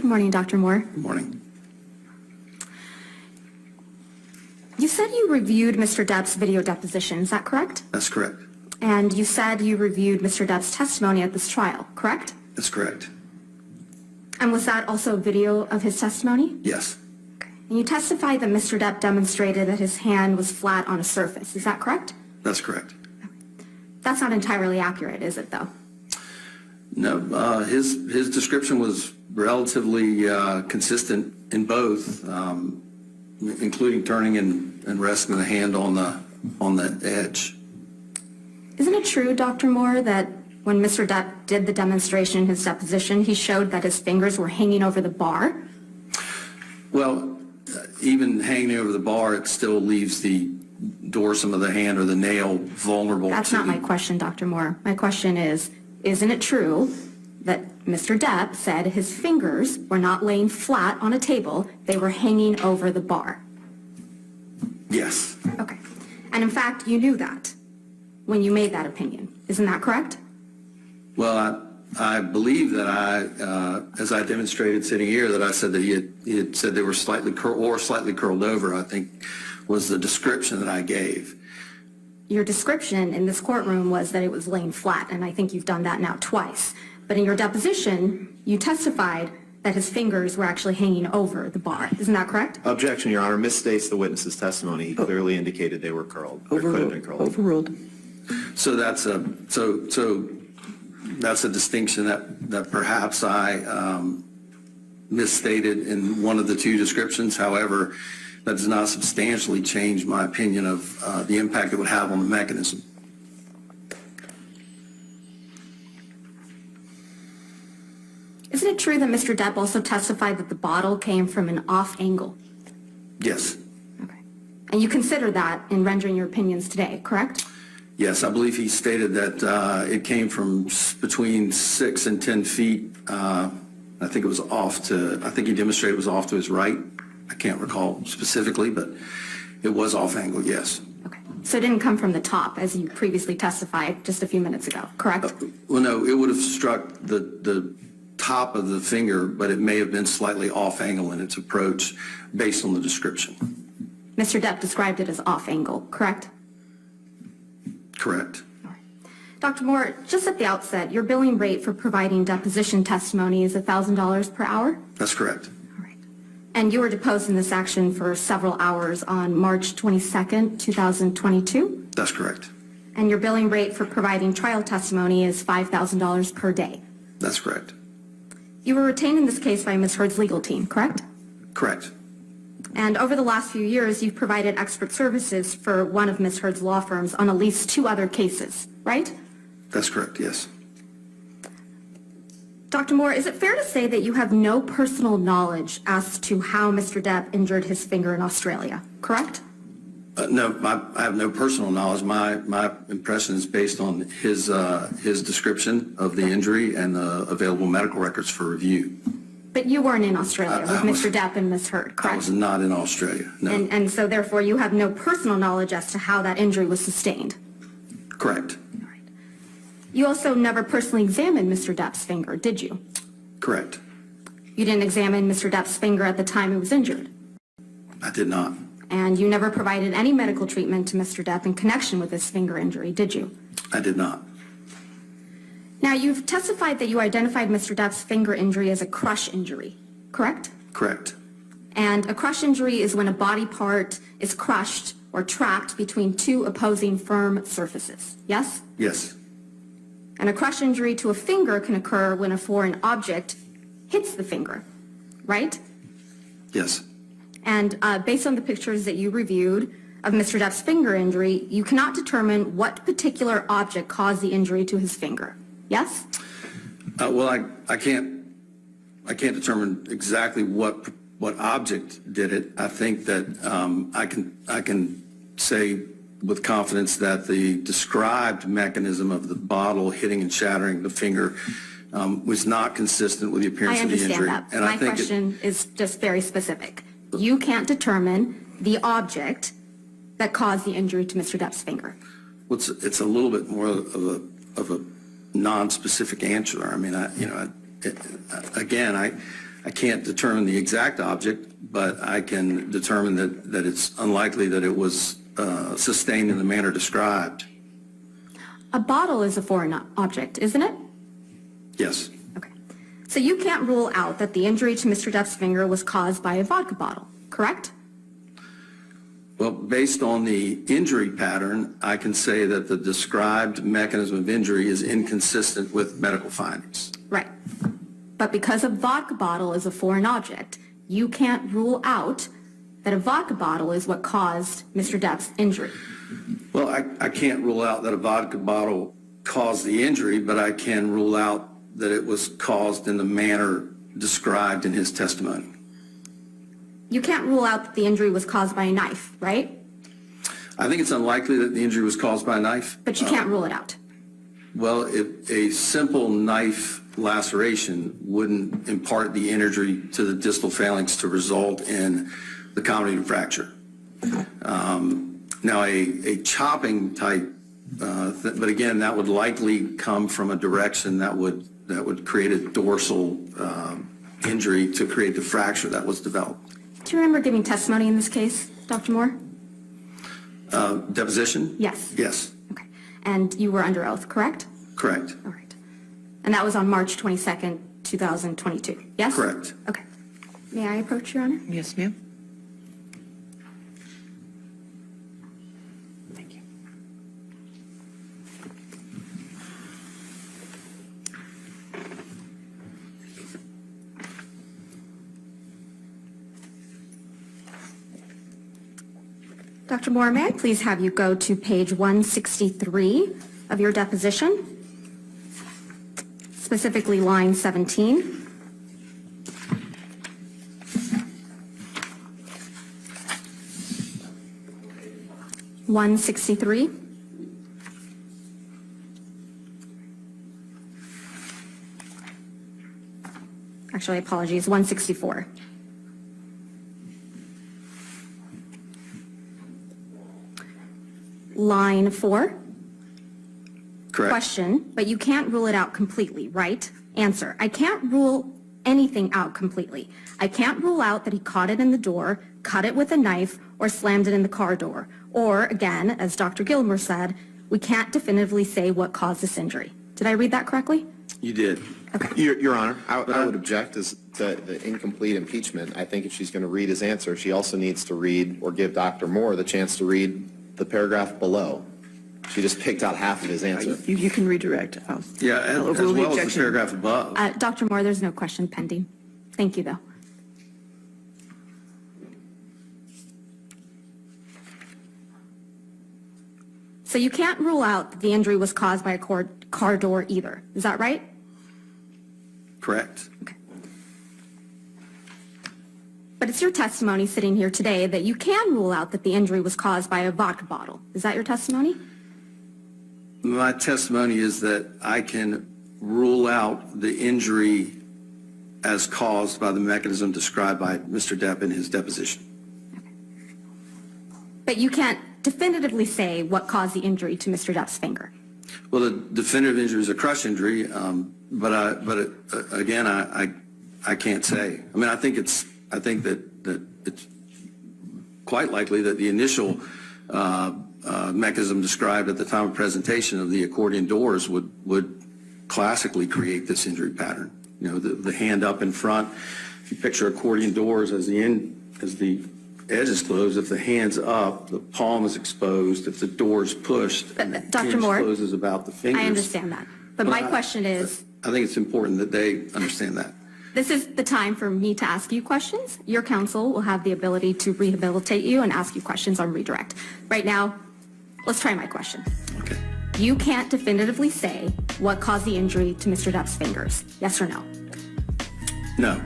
Good morning, Dr. Moore. Good morning. You said you reviewed Mr. Depp's video deposition, is that correct? That's correct. And you said you reviewed Mr. Depp's testimony at this trial, correct? That's correct. And was that also a video of his testimony? Yes. Okay. And you testified that Mr. Depp demonstrated that his hand was flat on a surface, is that correct? That's correct. That's not entirely accurate, is it, though? No, his description was relatively consistent in both, including turning and resting the hand on the edge. Isn't it true, Dr. Moore, that when Mr. Depp did the demonstration in his deposition, he showed that his fingers were hanging over the bar? Well, even hanging over the bar, it still leaves the dorsum of the hand or the nail vulnerable. That's not my question, Dr. Moore. My question is, isn't it true that Mr. Depp said his fingers were not laying flat on a table, they were hanging over the bar? Yes. Okay. And in fact, you knew that when you made that opinion. Isn't that correct? Well, I believe that as I demonstrated sitting here, that I said that he had said they were slightly curled over, I think was the description that I gave. Your description in this courtroom was that it was laying flat, and I think you've done that now twice. But in your deposition, you testified that his fingers were actually hanging over the bar. Isn't that correct? Objection, Your Honor. Misstates the witness's testimony. He clearly indicated they were curled. Or could have been curled. Overruled. So that's a distinction that perhaps I misstated in one of the two descriptions. However, that does not substantially change my opinion of the impact it would have on the mechanism. Isn't it true that Mr. Depp also testified that the bottle came from an off angle? Yes. Okay. And you consider that in rendering your opinions today, correct? Yes, I believe he stated that it came from between 6 and 10 feet. I think it was I think he demonstrated it was off to his right. I can't recall specifically, but it was off angle, yes. Okay. So it didn't come from the top, as you previously testified just a few minutes ago, correct? Well, no, it would have struck the top of the finger, but it may have been slightly off angle in its approach based on the description. Mr. Depp described it as off angle, correct? Correct. All right. Dr. Moore, just at the outset, your billing rate for providing deposition testimony is $1,000 per hour? That's correct. All right. And you were deposed in this action for several hours on March 22nd, 2022? That's correct. And your billing rate for providing trial testimony is $5,000 per day? That's correct. You were retained in this case by Ms. Heard's legal team, correct? Correct. And over the last few years, you've provided expert services for one of Ms. Heard's law firms on at least 2 other cases, right? That's correct, yes. Dr. Moore, is it fair to say that you have no personal knowledge as to how Mr. Depp injured his finger in Australia, correct? No, I have no personal knowledge. My impression is based on his description of the injury and the available medical records for review. But you weren't in Australia with Mr. Depp and Ms. Heard, correct? I was not in Australia, no. And so therefore you have no personal knowledge as to how that injury was sustained? Correct. All right. You also never personally examined Mr. Depp's finger, did you? Correct. You didn't examine Mr. Depp's finger at the time he was injured? I did not. And you never provided any medical treatment to Mr. Depp in connection with his finger injury, did you? I did not. Now, you've testified that you identified Mr. Depp's finger injury as a crush injury, correct? Correct. And a crush injury is when a body part is crushed or trapped between 2 opposing firm surfaces, yes? Yes. And a crush injury to a finger can occur when a foreign object hits the finger, right? Yes. And based on the pictures that you reviewed of Mr. Depp's finger injury, you cannot determine what particular object caused the injury to his finger. Yes? Well, I can't determine exactly what object did it. I think that I can say with confidence that the described mechanism of the bottle hitting and shattering the finger was not consistent with the appearance of the injury. I understand that. And My question is just very specific. You can't determine the object that caused the injury to Mr. Depp's finger. Well, it's a little bit more of a non-specific answer. I mean, again, I can't determine the exact object, but I can determine that it's unlikely that it was sustained in the manner described. A bottle is a foreign object, isn't it? Yes. Okay. So you can't rule out that the injury to Mr. Depp's finger was caused by a vodka bottle, correct? Well, based on the injury pattern, I can say that the described mechanism of injury is inconsistent with medical findings. Right. But because a vodka bottle is a foreign object, you can't rule out that a vodka bottle is what caused Mr. Depp's injury. Well, I can't rule out that a vodka bottle caused the injury, but I can rule out that it was caused in the manner described in his testimony. You can't rule out that the injury was caused by a knife, right? I think it's unlikely that the injury was caused by a knife. But you can't rule it out. Well, if a simple knife laceration wouldn't impart the injury to the distal phalanx to result in the comminuted fracture. Now, a chopping type, but again, that would likely come from a direction that would create a dorsal injury to create the fracture that was developed. Do you remember giving testimony in this case, Dr. Moore? Deposition? Yes. Yes, Okay. And you were under oath, correct? correct. All right. And that was on March 22nd, 2022, yes? Correct. Okay. May I approach, Your Honor? Yes, ma'am. Thank you. Dr. Moore, may I please have you go to page 163 of your deposition, specifically line 17. (163). Actually, apologies, 164. Line 4. Correct. Question, but you can't rule it out completely, right? Answer, I can't rule anything out completely. I can't rule out that he caught it in the door, cut it with a knife, or slammed it in the car door. Or, again, as Dr. Gilmore said, we can't definitively say what caused this injury. Did I read that correctly? You did. Your Honor, I would object as to the incomplete impeachment. I think if she's going to read his answer, she also needs to read or give Dr. Moore the chance to read the paragraph below. She just picked out half of his answer. You can redirect. Yeah, I'll as overrule the well as the objection. paragraph above. Dr. Moore, there's no question pending. Thank you, though. So you can't rule out that the injury was caused by a car door either. Is that right? Correct. Okay. But it's your testimony sitting here today that you can rule out that the injury was caused by a vodka bottle. Is that your testimony? My testimony is that I can rule out the injury as caused by the mechanism described by Mr. Depp in his deposition. But you can't definitively say what caused the injury to Mr. Depp's finger. Well, the definitive injury is a crush injury, but again, I can't say. I mean, I think that it's quite likely that the initial mechanism described at the time of presentation of the accordion doors would classically create this injury pattern. You know, the hand up in front. If you picture accordion doors as the edge is closed, if the hand's up, the palm is exposed. If the door's pushed, and the Dr. hinge Moore, closes about the fingers. I understand that. But my question is, I think it's important that they understand that. this is the time for me to ask you questions. Your counsel will have the ability to rehabilitate you and ask you questions on redirect. Right now, let's try my question. Okay. You can't definitively say what caused the injury to Mr. Depp's fingers, yes or no? No.